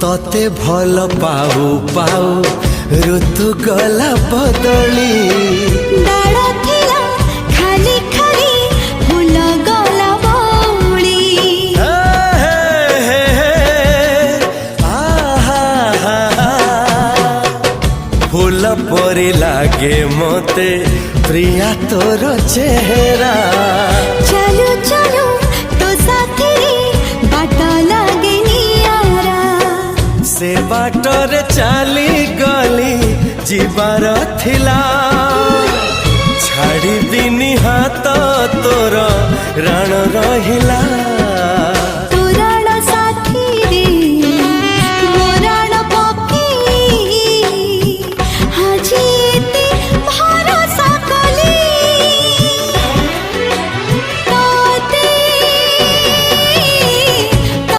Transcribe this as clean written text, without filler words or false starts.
तते भल पाऊ पाऊ ऋतु गला बदली डाळ थिला खाली खाली फूल गला बौली फूल परी लागे मते प्रिया तोर चेहरा चलू चलू तो साथी बाट लागे नियारा से बाटरे चली गली जीवार थिला छाड़ी दिनी हाथ तोर राण रहिला।